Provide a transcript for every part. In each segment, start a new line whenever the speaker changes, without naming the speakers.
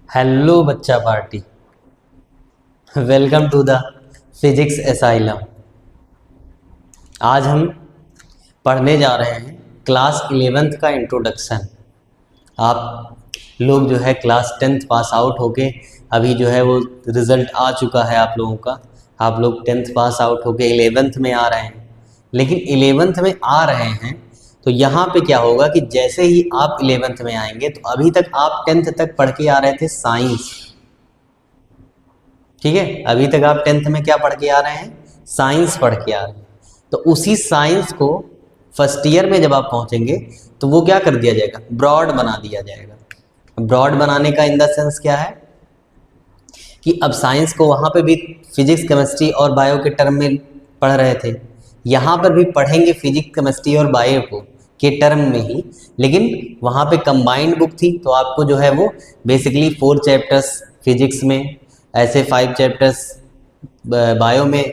Hello बच्चा party, welcome to the physics asylum. आज हम पढ़ने जा रहे हैं क्लास 11th का इंट्रोडक्शन। आप लोग जो है क्लास 10th पास आउट होके अभी जो है वो रिज़ल्ट आ चुका है आप लोगों का। आप लोग 10th पास आउट होके 11th में आ रहे हैं, लेकिन 11th में आ रहे हैं तो यहाँ पे क्या होगा कि जैसे ही आप 11th में आएंगे तो अभी तक आप 10th तक पढ़ के आ रहे थे साइंस, ठीक है। अभी तक आप 10th में क्या पढ़ के आ रहे हैं? साइंस पढ़ के आ रहे हैं। तो उसी साइंस को फर्स्ट ईयर में जब आप पहुंचेंगे तो वो क्या कर दिया जाएगा? ब्रॉड बना दिया जाएगा। ब्रॉड बनाने का इन द सेंस क्या है कि अब साइंस को वहाँ पे भी फिजिक्स केमिस्ट्री और बायो के टर्म में पढ़ रहे थे, यहाँ पर भी पढ़ेंगे फिजिक्स केमिस्ट्री और बायो को के टर्म में ही, लेकिन वहाँ पे कंबाइंड बुक थी तो आपको जो है वो बेसिकली 4 चैप्टर्स फिजिक्स में, ऐसे 5 चैप्टर्स बायो में,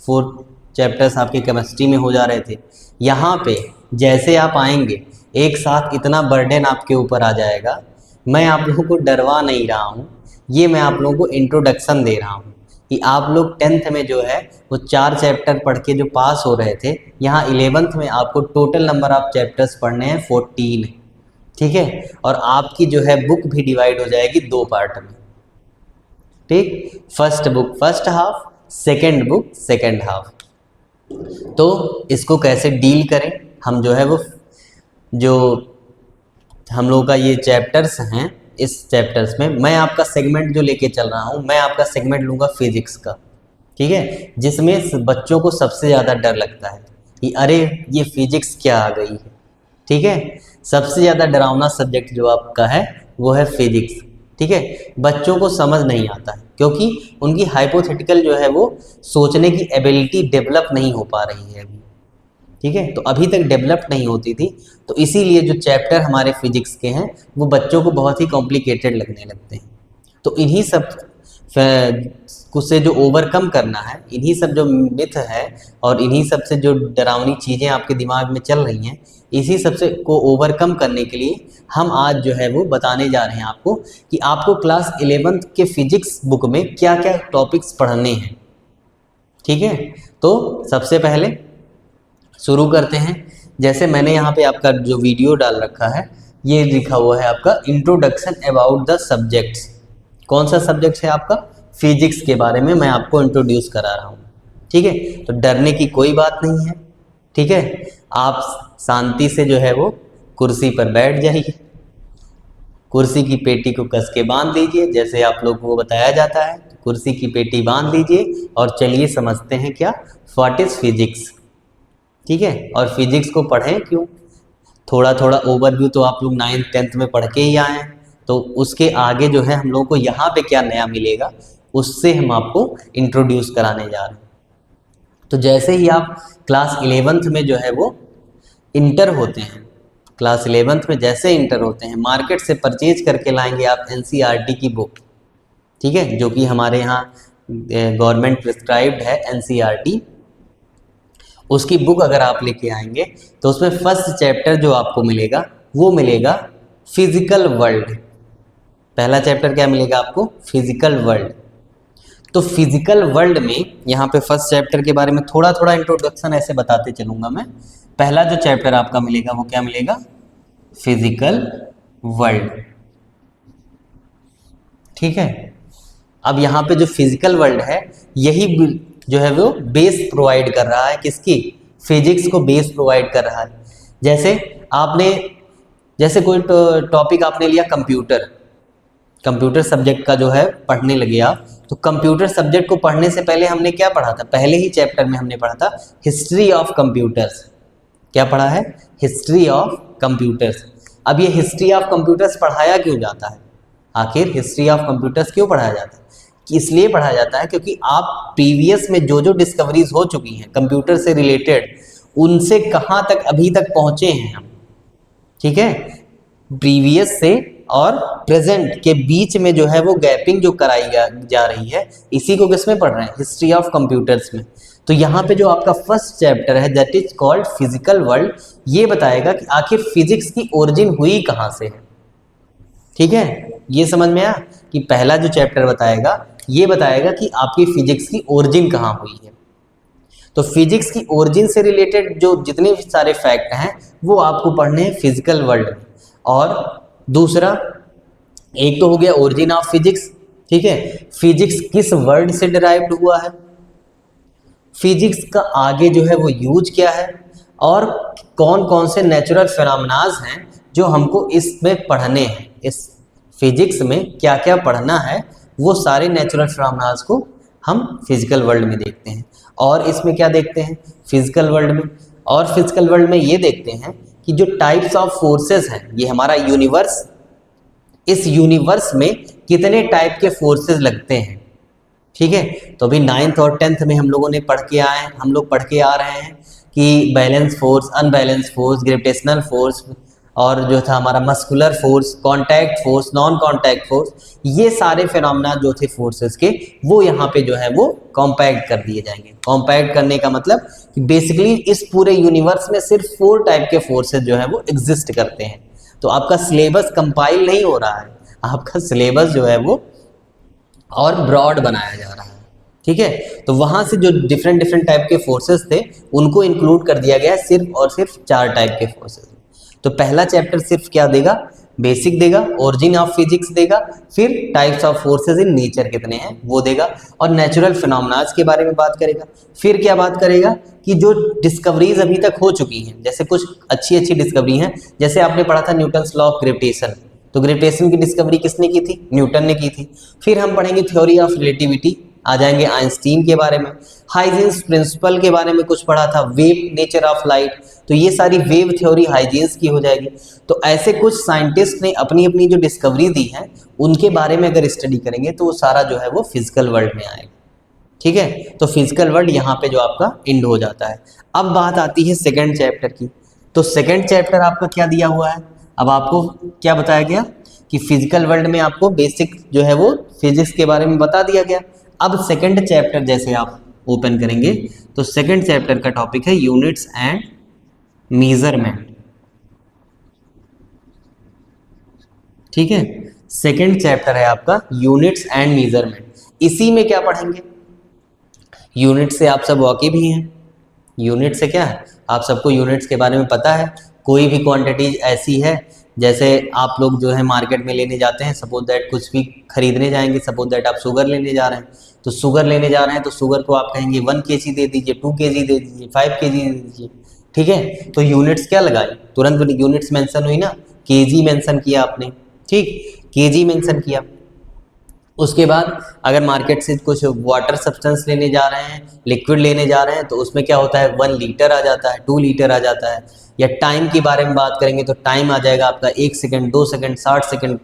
4 चैप्टर्स आपके केमिस्ट्री में हो जा रहे थे। यहाँ पे जैसे आप आएंगे एक साथ इतना बर्डन आपके ऊपर आ जाएगा। मैं आप लोगों को डरवा नहीं रहा हूँ, ये मैं आप लोगों को इंट्रोडक्शन दे रहा हूँ कि आप लोग 10th में जो है वो 4 चैप्टर पढ़ के जो पास हो रहे थे, यहाँ 11th में आपको टोटल नंबर ऑफ चैप्टर्स पढ़ने हैं 14, ठीक है। और आपकी जो है बुक भी डिवाइड हो जाएगी 2 पार्ट में, ठीक। First book first half, second book second half. तो इसको कैसे डील करें हम, जो है वो जो हम लोगों का ये चैप्टर्स हैं, इस चैप्टर्स में मैं आपका सेगमेंट जो लेके चल रहा हूँ, मैं आपका सेगमेंट लूँगा फिजिक्स का, ठीक है, जिसमें बच्चों को सबसे ज़्यादा डर लगता है कि अरे ये फिजिक्स क्या आ गई है, ठीक है। सबसे ज़्यादा डरावना सब्जेक्ट जो आपका है वो है फिजिक्स, ठीक है। बच्चों को समझ नहीं आता है क्योंकि उनकी हाइपोथेटिकल जो है वो सोचने की एबिलिटी डेवलप नहीं हो पा रही है अभी, ठीक है। तो अभी तक डेवलप नहीं होती थी, तो इसीलिए जो चैप्टर हमारे फिजिक्स के हैं वो बच्चों को बहुत ही कॉम्प्लिकेटेड लगने लगते हैं। तो इन्हीं सब कुछ से जो ओवरकम करना है, इन्हीं सब जो मिथ है और इन्हीं सब से जो डरावनी चीज़ें आपके दिमाग में चल रही हैं, इसी सब से को ओवरकम करने के लिए हम आज जो है वो बताने जा रहे हैं आपको कि आपको क्लास 11th के फिजिक्स बुक में क्या क्या टॉपिक्स पढ़ने हैं, ठीक है। तो सबसे पहले शुरू करते हैं। जैसे मैंने यहाँ पे आपका जो वीडियो डाल रखा है, ये लिखा हुआ है आपका इंट्रोडक्शन अबाउट द सब्जेक्ट्स। कौन सा सब्जेक्ट है आपका? फिजिक्स के बारे में मैं आपको इंट्रोड्यूस करा रहा हूँ, ठीक है। तो डरने की कोई बात नहीं है, ठीक है। आप शांति से जो है वो कुर्सी पर बैठ जाइए, कुर्सी की पेटी को कस के बांध दीजिए, जैसे आप लोग को बताया जाता है। कुर्सी की पेटी बांध दीजिए और चलिए समझते हैं क्या व्हाट इज फिजिक्स, ठीक है। और फिजिक्स को पढ़ें क्यों, थोड़ा थोड़ा ओवरव्यू तो आप लोग 9th 10th में पढ़ के ही आए हैं, तो उसके आगे जो है हम लोगों को यहाँ पे क्या नया मिलेगा उससे हम आपको इंट्रोड्यूस कराने जा रहे हैं। तो जैसे ही आप क्लास 11th में जो है वो इंटर होते हैं, क्लास 11th में जैसे इंटर होते हैं, मार्केट से परचेज करके लाएंगे आप NCERT की बुक, ठीक है, जो कि हमारे यहाँ गवर्नमेंट प्रिस्क्राइब्ड है NCERT। उसकी बुक अगर आप लेके आएंगे तो उसमें फर्स्ट चैप्टर जो आपको मिलेगा वो मिलेगा फिजिकल वर्ल्ड। पहला चैप्टर क्या मिलेगा आपको? Physical world. तो फिजिकल वर्ल्ड में यहाँ पे फर्स्ट चैप्टर के बारे में थोड़ा थोड़ा इंट्रोडक्शन ऐसे बताते चलूँगा मैं। पहला जो चैप्टर आपका मिलेगा वो क्या मिलेगा? फिजिकल वर्ल्ड, ठीक है। अब यहाँ पे जो फिजिकल वर्ल्ड है यही जो है वो बेस प्रोवाइड कर रहा है, किसकी? फिजिक्स को बेस प्रोवाइड कर रहा है। जैसे कोई टॉपिक आपने लिया कंप्यूटर सब्जेक्ट का जो है पढ़ने लगे आप, तो कंप्यूटर सब्जेक्ट को पढ़ने से पहले हमने क्या पढ़ा था? पहले ही चैप्टर में हमने पढ़ा था हिस्ट्री ऑफ कंप्यूटर्स। क्या पढ़ा है? History of computers. अब ये हिस्ट्री ऑफ कंप्यूटर्स पढ़ाया क्यों जाता है? आखिर हिस्ट्री ऑफ कंप्यूटर्स क्यों पढ़ाया जाता है? इसलिए पढ़ाया जाता है क्योंकि आप प्रीवियस में जो जो डिस्कवरीज हो चुकी हैं कंप्यूटर से रिलेटेड, उनसे कहाँ तक अभी तक पहुँचे हैं हम, ठीक है। प्रीवियस से और प्रेजेंट के बीच में जो है वो गैपिंग जो कराई जा रही है, इसी को किसमें पढ़ रहे हैं? हिस्ट्री ऑफ कंप्यूटर्स में। तो यहाँ पे जो आपका फर्स्ट चैप्टर है that is called physical world, ये बताएगा कि आखिर फिजिक्स की ओरिजिन हुई कहाँ से है, ठीक है, ये समझ में आया कि पहला जो चैप्टर बताएगा ये बताएगा कि आपकी फिजिक्स की ओरिजिन कहाँ हुई है। तो फिजिक्स की ओरिजिन से रिलेटेड जो जितने सारे फैक्ट हैं वो आपको पढ़ने हैं फिजिकल वर्ल्ड में। और दूसरा, एक तो हो गया ओरिजिन ऑफ फिजिक्स, ठीक है, फिजिक्स किस वर्ड से डिराइव्ड हुआ है, फिजिक्स का आगे जो है वो यूज क्या है, और कौन कौन से नेचुरल फिनोमेनाज हैं जो हमको इसमें पढ़ने हैं, इस फिजिक्स में क्या क्या पढ़ना है, वो सारे नेचुरल फिनोमेनाज को हम फिजिकल वर्ल्ड में देखते हैं। और इसमें क्या देखते हैं फिजिकल वर्ल्ड में, और फिजिकल वर्ल्ड में ये देखते हैं कि जो टाइप्स ऑफ फोर्सेस हैं, ये हमारा यूनिवर्स, इस यूनिवर्स में कितने टाइप के फोर्सेस लगते हैं। ठीक है, तो अभी 9th और 10th में हम लोग पढ़ के आ रहे हैं कि balance force, unbalance force, gravitational force, और जो था हमारा muscular force, contact force, non contact force, ये सारे फिनोमेना जो थे फोर्सेस के, वो यहाँ पे जो है वो कॉम्पैक्ट कर दिए जाएंगे। कॉम्पैक्ट करने का मतलब कि बेसिकली इस पूरे यूनिवर्स में सिर्फ 4 टाइप के फोर्सेस जो है वो एग्जिस्ट करते हैं। तो आपका सिलेबस कंपाइल नहीं हो रहा है, आपका सिलेबस जो है वो और ब्रॉड बनाया जा रहा है। ठीक है, तो वहां से जो डिफरेंट टाइप के फोर्सेस थे उनको इंक्लूड कर दिया गया है, सिर्फ और सिर्फ 4 टाइप के फोर्सेस। तो पहला चैप्टर सिर्फ क्या देगा, बेसिक देगा, ओरिजिन ऑफ फिजिक्स देगा, फिर types of forces in nature कितने हैं वो देगा, और नेचुरल फिनोमेनाज के बारे में बात करेगा। फिर क्या बात करेगा कि जो डिस्कवरीज अभी तक हो चुकी हैं, जैसे कुछ अच्छी डिस्कवरी हैं, जैसे आपने पढ़ा था न्यूटन्स लॉ ऑफ ग्रेविटेशन, तो ग्रेविटेशन की डिस्कवरी किसने की थी, न्यूटन ने की थी। फिर हम पढ़ेंगे थ्योरी ऑफ रिलेटिविटी, आ जाएंगे आइंस्टीन के बारे में, हाइजेंस प्रिंसिपल के बारे में कुछ पढ़ा था, वेव नेचर ऑफ लाइट, तो ये सारी वेव थ्योरी हाइजेंस की हो जाएगी। तो ऐसे कुछ साइंटिस्ट ने अपनी अपनी जो डिस्कवरी दी है उनके बारे में अगर स्टडी करेंगे तो वो सारा जो है वो फिजिकल वर्ल्ड में आएगा। ठीक है, तो फिजिकल वर्ल्ड यहाँ पे जो आपका एंड हो जाता है। अब बात आती है सेकेंड चैप्टर की। तो सेकेंड चैप्टर आपका क्या दिया हुआ है, अब आपको क्या बताया गया कि फिजिकल वर्ल्ड में आपको बेसिक जो है वो फिजिक्स के बारे में बता दिया गया। अब सेकंड चैप्टर जैसे आप ओपन करेंगे तो सेकंड चैप्टर का टॉपिक है यूनिट्स एंड मेजरमेंट। ठीक है, सेकंड चैप्टर है आपका यूनिट्स एंड मेजरमेंट। इसी में क्या पढ़ेंगे, यूनिट से आप सब वाकिफ ही हैं, यूनिट से क्या है, आप सबको यूनिट्स के बारे में पता है। कोई भी क्वांटिटी ऐसी है, जैसे आप लोग जो है मार्केट में लेने जाते हैं, सपोज दैट कुछ भी खरीदने जाएंगे, सपोज दैट आप शुगर लेने जा रहे हैं, तो शुगर लेने जा रहे हैं तो शुगर को आप कहेंगे 1 kg दे दीजिए, 2 kg दे दीजिए, 5 kg दे दीजिए। ठीक है, तो यूनिट्स क्या लगाई, तुरंत यूनिट्स मेंशन हुई ना, केजी मेंशन किया आपने, ठीक, केजी मेंशन किया। उसके बाद अगर मार्केट से कुछ वाटर सब्सटेंस लेने जा रहे हैं, लिक्विड लेने जा रहे हैं, तो उसमें क्या होता है 1 लीटर आ जाता है, 2 लीटर आ जाता है। या टाइम के बारे में बात करेंगे तो टाइम आ जाएगा आपका 1 सेकंड, 2 सेकंड, 60 सेकंड,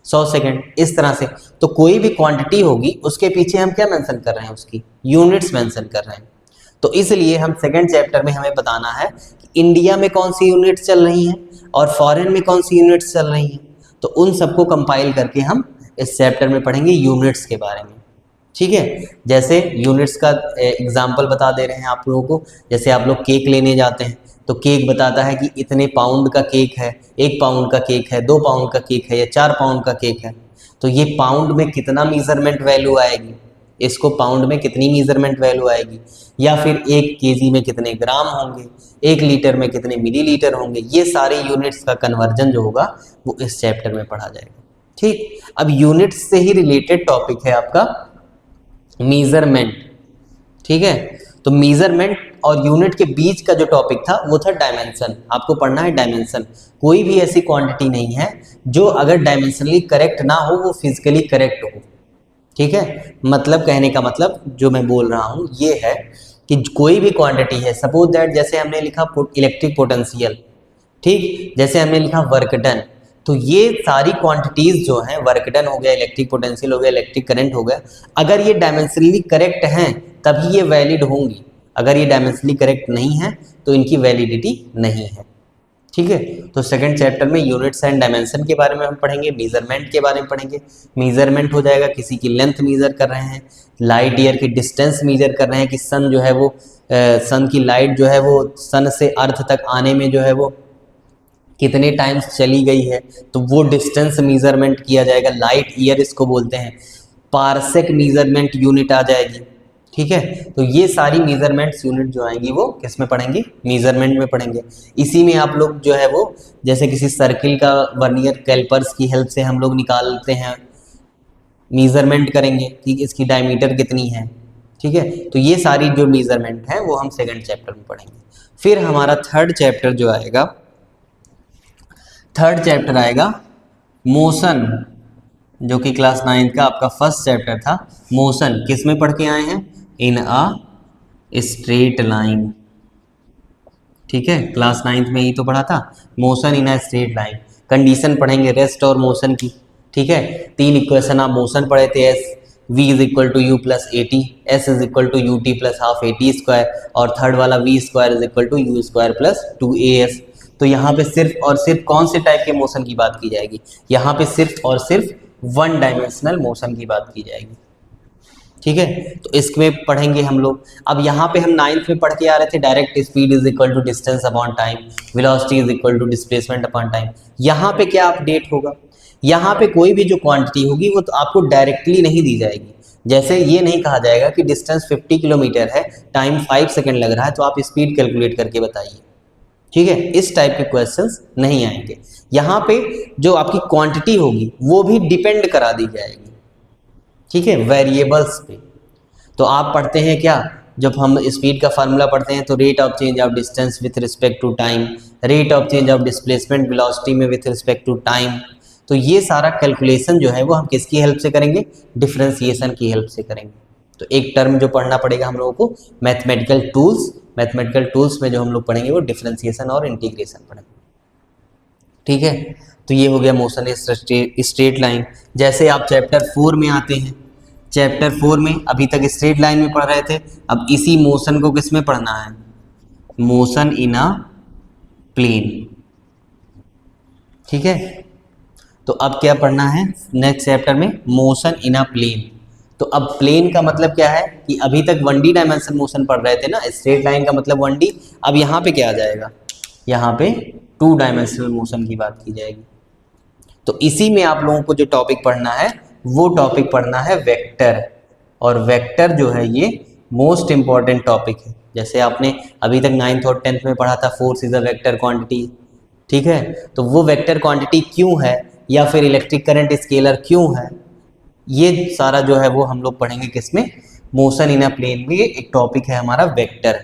100 सेकंड, इस तरह से। तो कोई भी क्वांटिटी होगी उसके पीछे हम क्या मेंशन कर रहे हैं, उसकी यूनिट्स मेंशन कर रहे हैं। तो इसलिए हम सेकंड चैप्टर में हमें बताना है कि इंडिया में कौन सी यूनिट्स चल रही हैं और फॉरेन में कौन सी यूनिट्स चल रही हैं। तो उन सबको कंपाइल करके हम इस चैप्टर में पढ़ेंगे यूनिट्स के बारे में। ठीक है, जैसे यूनिट्स का एग्जाम्पल बता दे रहे हैं आप लोगों को। जैसे आप लोग केक लेने जाते हैं तो केक बताता है कि इतने पाउंड का केक है, 1 पाउंड का केक है, 2 पाउंड का केक है या 4 पाउंड का केक है। तो ये पाउंड में कितना मेजरमेंट वैल्यू आएगी, इसको पाउंड में कितनी मेजरमेंट वैल्यू आएगी, या फिर 1 केजी में कितने ग्राम होंगे, 1 लीटर में कितने मिलीलीटर होंगे, ये सारे यूनिट्स का कन्वर्जन जो होगा वो इस चैप्टर में पढ़ा जाएगा। ठीक, अब यूनिट्स से ही रिलेटेड टॉपिक है आपका मेजरमेंट। ठीक है, तो मेजरमेंट और यूनिट के बीच का जो टॉपिक था वो था डायमेंशन। आपको पढ़ना है डायमेंशन। कोई भी ऐसी क्वांटिटी नहीं है जो अगर डायमेंशनली करेक्ट ना हो वो फिजिकली करेक्ट हो। ठीक है, मतलब कहने का मतलब जो मैं बोल रहा हूँ ये है कि कोई भी क्वांटिटी है, सपोज दैट जैसे हमने लिखा इलेक्ट्रिक पोटेंशियल, ठीक, जैसे हमने लिखा वर्क डन, तो ये सारी क्वांटिटीज जो हैं, वर्क डन हो गया, इलेक्ट्रिक पोटेंशियल हो गया, इलेक्ट्रिक करंट हो गया, अगर ये डायमेंशनली करेक्ट हैं तभी ये वैलिड होंगी। अगर ये डायमेंशनली करेक्ट नहीं है तो इनकी वैलिडिटी नहीं है। ठीक है, तो सेकंड चैप्टर में यूनिट्स एंड डायमेंशन के बारे में हम पढ़ेंगे, मेजरमेंट के बारे में पढ़ेंगे। मेजरमेंट हो जाएगा किसी की लेंथ मेजर कर रहे हैं, लाइट ईयर की डिस्टेंस मेजर कर रहे हैं कि सन जो है वो सन की लाइट जो है वो सन से अर्थ तक आने में जो है वो कितने टाइम्स चली गई है, तो वो डिस्टेंस मेजरमेंट किया जाएगा, लाइट ईयर इसको बोलते हैं, पार्सेक मेजरमेंट यूनिट आ जाएगी। ठीक है, तो ये सारी मेजरमेंट्स यूनिट जो आएंगी वो किस में पढ़ेंगे, मेजरमेंट में पढ़ेंगे। इसी में आप लोग जो है वो जैसे किसी सर्किल का वर्नियर कैलिपर्स की हेल्प से हम लोग निकालते हैं, मेजरमेंट करेंगे कि इसकी डायमीटर कितनी है। ठीक है, तो ये सारी जो मेजरमेंट है वो हम सेकंड चैप्टर में पढ़ेंगे। फिर हमारा थर्ड चैप्टर जो आएगा, थर्ड चैप्टर आएगा मोशन, जो कि क्लास 9th का आपका फर्स्ट चैप्टर था। मोशन किस में पढ़ के आए हैं, इन अ स्ट्रेट लाइन। ठीक है, क्लास 9th में ही तो पढ़ा था, motion in a straight line. Condition पढ़ेंगे रेस्ट और मोशन की। ठीक है, 3 इक्वेशन आप मोशन पढ़े थे, s v is equal to u plus a t, s is equal to u t plus half a t square, और थर्ड वाला v square is equal to u square plus 2as। तो यहाँ पे सिर्फ और सिर्फ कौन से टाइप के मोशन की बात की जाएगी, यहाँ पे सिर्फ और सिर्फ वन डायमेंशनल मोशन की बात की जाएगी। ठीक है, तो इसमें पढ़ेंगे हम लोग। अब यहाँ पे हम 9th में पढ़ के आ रहे थे direct speed is equal to distance upon time, velocity is equal to displacement upon time. यहाँ पे क्या अपडेट होगा, यहाँ पे कोई भी जो क्वांटिटी होगी वो तो आपको डायरेक्टली नहीं दी जाएगी। जैसे ये नहीं कहा जाएगा कि डिस्टेंस 50 किलोमीटर है, टाइम 5 सेकेंड लग रहा है, तो आप स्पीड कैलकुलेट करके बताइए। ठीक है, इस टाइप के क्वेश्चंस नहीं आएंगे। यहाँ पे जो आपकी क्वांटिटी होगी वो भी डिपेंड करा दी जाएगी। ठीक है, वेरिएबल्स पे। तो आप पढ़ते हैं क्या, जब हम स्पीड का फार्मूला पढ़ते हैं तो rate of change of distance with respect to time, rate of change of displacement velocity में विथ रिस्पेक्ट टू टाइम। तो ये सारा कैलकुलेशन जो है वो हम किसकी हेल्प से करेंगे, डिफरेंशिएशन की हेल्प से करेंगे। तो एक टर्म जो पढ़ना पड़ेगा हम लोगों को, मैथमेटिकल टूल्स। मैथमेटिकल टूल्स में जो हम लोग पढ़ेंगे वो डिफरेंशिएशन और इंटीग्रेशन पढ़ेंगे। ठीक है, तो ये हो गया मोशन स्ट्रेट लाइन। जैसे आप चैप्टर 4 में आते हैं, चैप्टर 4 में अभी तक स्ट्रेट लाइन में पढ़ रहे थे, अब इसी मोशन को किस में पढ़ना है, मोशन इन अ प्लेन। ठीक है, तो अब क्या पढ़ना है नेक्स्ट चैप्टर में, मोशन इन अ प्लेन। तो अब प्लेन का मतलब क्या है कि अभी तक 1D डायमेंशन मोशन पढ़ रहे थे ना, स्ट्रेट लाइन का मतलब 1D। अब यहाँ पे क्या आ जाएगा, यहाँ पे 2 डायमेंशनल मोशन की बात की जाएगी। तो इसी में आप लोगों को जो टॉपिक पढ़ना है वो टॉपिक पढ़ना है वेक्टर। और वेक्टर जो है ये मोस्ट इंपॉर्टेंट टॉपिक है। जैसे आपने अभी तक 9th और 10th में पढ़ा था, force is a vector quantity. ठीक है, तो वो वेक्टर क्वांटिटी क्यों है, या फिर इलेक्ट्रिक करंट स्केलर क्यों है, ये सारा जो है वो हम लोग पढ़ेंगे किसमें, मोशन इन अ प्लेन में। एक टॉपिक है हमारा वेक्टर।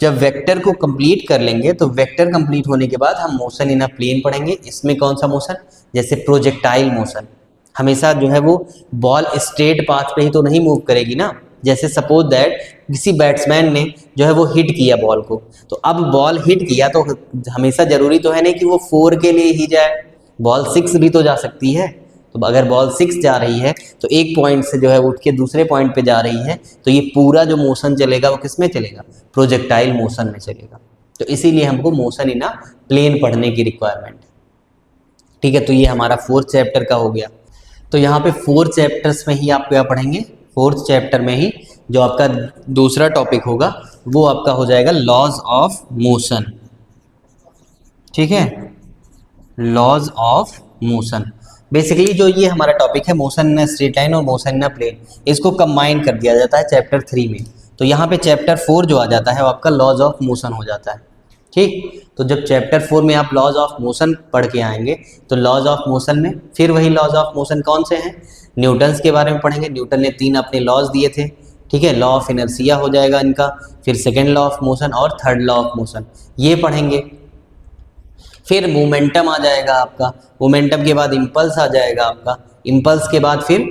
जब वेक्टर को कंप्लीट कर लेंगे तो वेक्टर कंप्लीट होने के बाद हम मोशन इन अ प्लेन पढ़ेंगे। इसमें कौन सा मोशन, जैसे प्रोजेक्टाइल मोशन। हमेशा जो है वो बॉल स्ट्रेट पाथ पे ही तो नहीं मूव करेगी ना। जैसे सपोज दैट किसी बैट्समैन ने जो है वो हिट किया बॉल को, तो अब बॉल हिट किया तो हमेशा जरूरी तो है नहीं कि वो 4 के लिए ही जाए, बॉल 6 भी तो जा सकती है। तो अगर बॉल 6 जा रही है तो एक पॉइंट से जो है उठ के दूसरे पॉइंट पे जा रही है, तो ये पूरा जो मोशन चलेगा वो किस में चलेगा, प्रोजेक्टाइल मोशन में चलेगा। तो इसीलिए हमको मोशन इन अ प्लेन पढ़ने की रिक्वायरमेंट है। ठीक है, तो ये हमारा 4th चैप्टर का हो गया। तो यहाँ पे 4 चैप्टर्स में ही आप क्या पढ़ेंगे, 4th चैप्टर में ही जो आपका दूसरा टॉपिक होगा वो आपका हो जाएगा लॉज ऑफ मोशन। ठीक है, लॉज ऑफ मोशन। बेसिकली जो ये हमारा टॉपिक है मोशन इन स्ट्रेट लाइन और मोशन इन प्लेन, इसको कंबाइन कर दिया जाता है चैप्टर 3 में। तो यहाँ पे चैप्टर 4 जो आ जाता है वो आपका लॉज ऑफ मोशन हो जाता है। ठीक, तो जब चैप्टर 4 में आप लॉज ऑफ मोशन पढ़ के आएंगे तो लॉज ऑफ मोशन में फिर वही लॉज ऑफ मोशन कौन से हैं, न्यूटन्स के बारे में पढ़ेंगे। न्यूटन ने 3 अपने लॉज दिए थे। ठीक है, लॉ ऑफ इनर्शिया हो जाएगा इनका, फिर सेकेंड लॉ ऑफ मोशन और थर्ड लॉ ऑफ मोशन, ये पढ़ेंगे। फिर मोमेंटम आ जाएगा आपका, मोमेंटम के बाद इम्पल्स आ जाएगा आपका, इम्पल्स के बाद फिर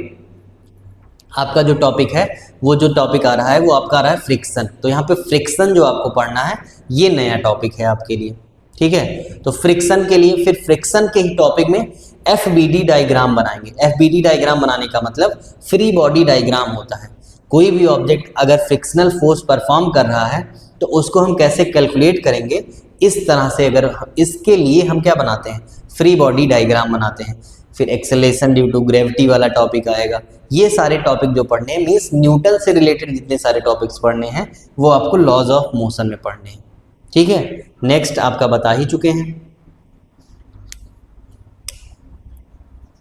आपका जो टॉपिक है वो जो टॉपिक आ रहा है वो आपका आ रहा है फ्रिक्शन। तो यहाँ पे फ्रिक्शन जो आपको पढ़ना है ये नया टॉपिक है आपके लिए। ठीक है, तो फ्रिक्शन के लिए फिर फ्रिक्शन के ही टॉपिक में FBD डायग्राम बनाएंगे। FBD डायग्राम बनाने का मतलब फ्री बॉडी डायग्राम होता है। कोई भी ऑब्जेक्ट अगर फ्रिक्शनल फोर्स परफॉर्म कर रहा है तो उसको हम कैसे कैलकुलेट करेंगे, इस तरह से अगर इसके लिए हम क्या बनाते हैं, फ्री बॉडी डायग्राम बनाते हैं। फिर एक्सेलरेशन ड्यू टू ग्रेविटी वाला टॉपिक आएगा। ये सारे टॉपिक जो पढ़ने हैं मीन्स न्यूटन से रिलेटेड जितने सारे टॉपिक्स पढ़ने हैं वो आपको लॉज ऑफ मोशन में पढ़ने हैं। ठीक है, नेक्स्ट आपका बता ही चुके हैं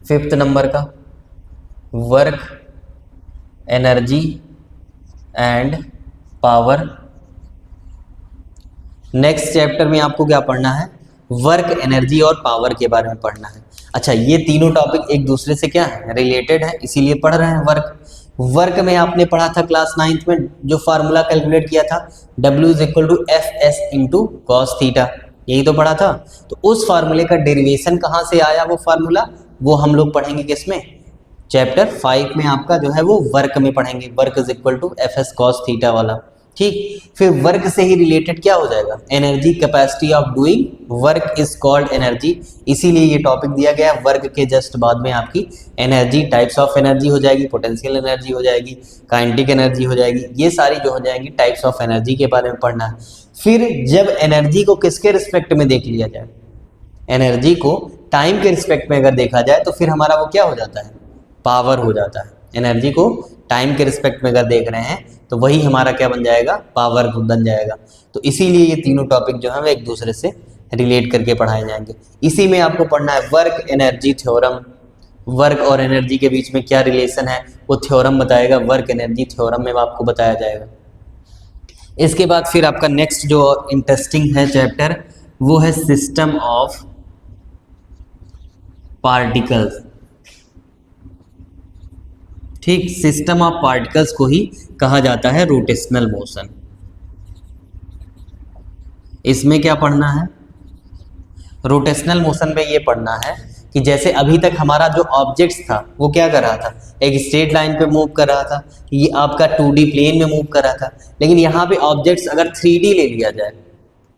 5th नंबर का work, energy and power. Next chapter में आपको क्या पढ़ना है, वर्क, एनर्जी और पावर के बारे में पढ़ना है। अच्छा, ये तीनों टॉपिक एक दूसरे से क्या है, रिलेटेड है, इसीलिए पढ़ रहे हैं वर्क। वर्क में आपने पढ़ा था क्लास 9th में, जो फार्मूला कैलकुलेट किया था, W is equal to FS into cos theta, यही तो पढ़ा था। तो उस फार्मूले का डेरिवेशन कहाँ से आया वो फार्मूला, वो हम लोग पढ़ेंगे किसमें, चैप्टर 5 में आपका जो है वो वर्क में पढ़ेंगे, work is equal to FS cos theta वाला। ठीक, फिर वर्क से ही रिलेटेड क्या हो जाएगा, energy, capacity of doing work is called energy, इसीलिए ये टॉपिक दिया गया है। वर्क के जस्ट बाद में आपकी एनर्जी, टाइप्स ऑफ एनर्जी हो जाएगी, पोटेंशियल एनर्जी हो जाएगी, काइनेटिक एनर्जी हो जाएगी, ये सारी जो हो जाएंगी टाइप्स ऑफ एनर्जी के बारे में पढ़ना है। फिर जब एनर्जी को किसके रिस्पेक्ट में देख लिया जाए, एनर्जी को टाइम के रिस्पेक्ट में अगर देखा जाए तो फिर हमारा वो क्या हो जाता है, पावर हो जाता है। एनर्जी को टाइम के रिस्पेक्ट में अगर देख रहे हैं तो वही हमारा क्या बन जाएगा, पावर बन जाएगा। तो इसीलिए ये तीनों टॉपिक जो है वो एक दूसरे से रिलेट करके पढ़ाए जाएंगे। इसी में आपको पढ़ना है वर्क एनर्जी थ्योरम, वर्क और एनर्जी के बीच में क्या रिलेशन है वो थ्योरम बताएगा, वर्क एनर्जी थ्योरम में आपको बताया जाएगा। इसके बाद फिर आपका नेक्स्ट जो इंटरेस्टिंग है चैप्टर वो है सिस्टम ऑफ पार्टिकल्स। ठीक, सिस्टम ऑफ पार्टिकल्स को ही कहा जाता है रोटेशनल मोशन। इसमें क्या पढ़ना है, रोटेशनल मोशन में ये पढ़ना है कि जैसे अभी तक हमारा जो ऑब्जेक्ट्स था वो क्या कर रहा था, एक स्ट्रेट लाइन पे मूव कर रहा था, ये आपका 2D प्लेन में मूव कर रहा था। लेकिन यहाँ पे ऑब्जेक्ट्स अगर 3D ले लिया जाए,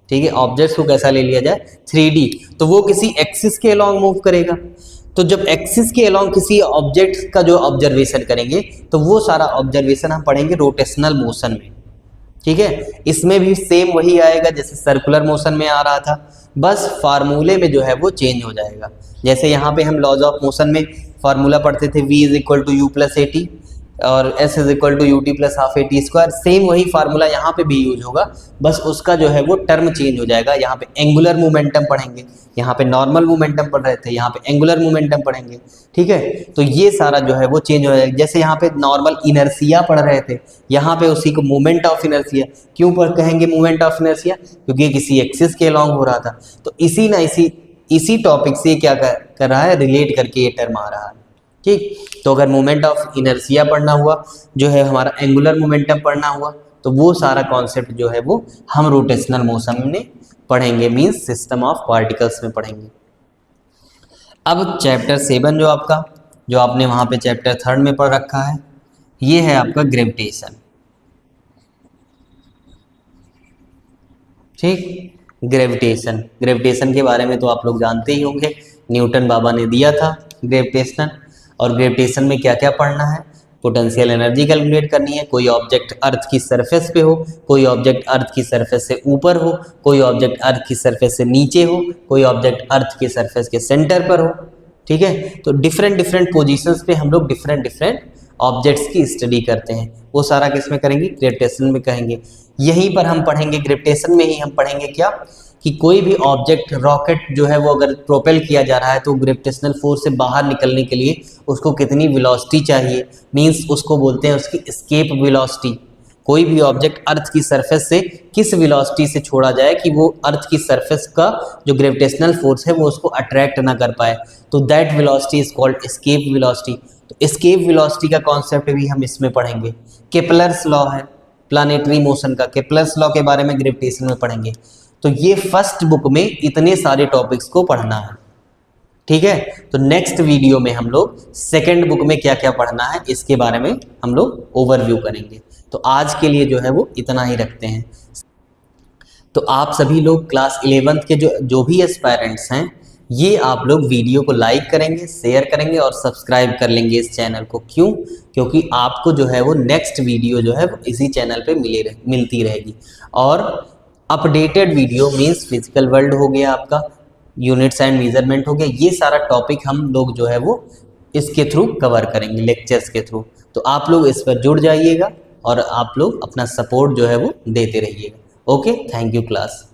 ठीक है, ऑब्जेक्ट्स को कैसा ले लिया जाए, 3D, तो वो किसी एक्सिस के अलॉन्ग मूव करेगा। तो जब एक्सिस के अलॉन्ग किसी ऑब्जेक्ट का जो ऑब्जर्वेशन करेंगे तो वो सारा ऑब्जर्वेशन हम पढ़ेंगे रोटेशनल मोशन में। ठीक है, इसमें भी सेम वही आएगा जैसे सर्कुलर मोशन में आ रहा था, बस फार्मूले में जो है वो चेंज हो जाएगा। जैसे यहाँ पे हम लॉज ऑफ मोशन में फार्मूला पढ़ते थे v is equal to u plus a t और s is equal to u t plus half a t square, same वही फार्मूला यहाँ पे भी यूज होगा, बस उसका जो है वो टर्म चेंज हो जाएगा। यहाँ पे एंगुलर मोमेंटम पढ़ेंगे, यहाँ पे नॉर्मल मोमेंटम पढ़ रहे थे, यहाँ पे एंगुलर मोमेंटम पढ़ेंगे। ठीक है, तो ये सारा जो है वो चेंज हो जाएगा। जैसे यहाँ पे नॉर्मल इनर्सिया पढ़ रहे थे, यहाँ पे उसी को मोमेंट ऑफ इनर्सिया, क्यों कहेंगे मोमेंट ऑफ इनर्सिया, क्योंकि ये किसी एक्सिस के अलॉन्ग हो रहा था। तो इसी टॉपिक से क्या कर रहा है, रिलेट करके ये टर्म आ रहा है। ठीक, तो अगर मोमेंट ऑफ इनर्सिया पढ़ना हुआ, जो है हमारा एंगुलर मोमेंटम पढ़ना हुआ, तो वो सारा कॉन्सेप्ट जो है वो हम रोटेशनल मोशन में पढ़ेंगे, मींस सिस्टम ऑफ पार्टिकल्स में पढ़ेंगे। अब चैप्टर 7 जो आपका, जो आपने वहाँ पे चैप्टर 3 में पढ़ रखा है, ये है आपका ग्रेविटेशन। ठीक, ग्रेविटेशन के बारे में तो आप लोग जानते ही होंगे, न्यूटन बाबा ने दिया था ग्रेविटेशन। और ग्रेविटेशन में क्या क्या पढ़ना है, पोटेंशियल एनर्जी कैलकुलेट करनी है, कोई ऑब्जेक्ट अर्थ की सरफेस पे हो, कोई ऑब्जेक्ट अर्थ की सरफेस से ऊपर हो, कोई ऑब्जेक्ट अर्थ की सरफेस से नीचे हो, कोई ऑब्जेक्ट अर्थ के सरफेस के सेंटर पर हो। ठीक है, तो डिफरेंट पोजीशंस पे हम लोग डिफरेंट ऑब्जेक्ट्स की स्टडी करते हैं, वो सारा किस में करेंगे, ग्रेविटेशन में करेंगे। यहीं पर हम पढ़ेंगे, ग्रेविटेशन में ही हम पढ़ेंगे क्या, कि कोई भी ऑब्जेक्ट, रॉकेट जो है वो अगर प्रोपेल किया जा रहा है तो ग्रेविटेशनल फोर्स से बाहर निकलने के लिए उसको कितनी वेलोसिटी चाहिए, मींस उसको बोलते हैं उसकी एस्केप वेलोसिटी। कोई भी ऑब्जेक्ट अर्थ की सरफेस से किस वेलोसिटी से छोड़ा जाए कि वो अर्थ की सरफेस का जो ग्रेविटेशनल फोर्स है वो उसको अट्रैक्ट ना कर पाए, तो that velocity is called escape velocity. तो एस्केप वेलोसिटी का कॉन्सेप्ट भी हम इसमें पढ़ेंगे। केपलर्स लॉ है प्लानेटरी मोशन का, केपलर्स लॉ के बारे में ग्रेविटेशन में पढ़ेंगे। तो ये फर्स्ट बुक में इतने सारे टॉपिक्स को पढ़ना है। ठीक है, तो नेक्स्ट वीडियो में हम लोग सेकंड बुक में क्या क्या पढ़ना है इसके बारे में हम लोग ओवरव्यू करेंगे। तो आज के लिए जो है वो इतना ही रखते हैं। तो आप सभी लोग क्लास 11th के जो भी एस्पायरेंट्स हैं, ये आप लोग वीडियो को लाइक करेंगे, शेयर करेंगे और सब्सक्राइब कर लेंगे इस चैनल को। क्यों? क्योंकि आपको जो है वो नेक्स्ट वीडियो जो है वो इसी चैनल पे मिलती रहेगी। और updated video means physical world हो गया, आपका यूनिट्स एंड मेजरमेंट हो गया, ये सारा टॉपिक हम लोग जो है वो इसके थ्रू कवर करेंगे, लेक्चर्स के थ्रू। तो आप लोग इस पर जुड़ जाइएगा और आप लोग अपना सपोर्ट जो है वो देते रहिएगा। Okay, thank you class.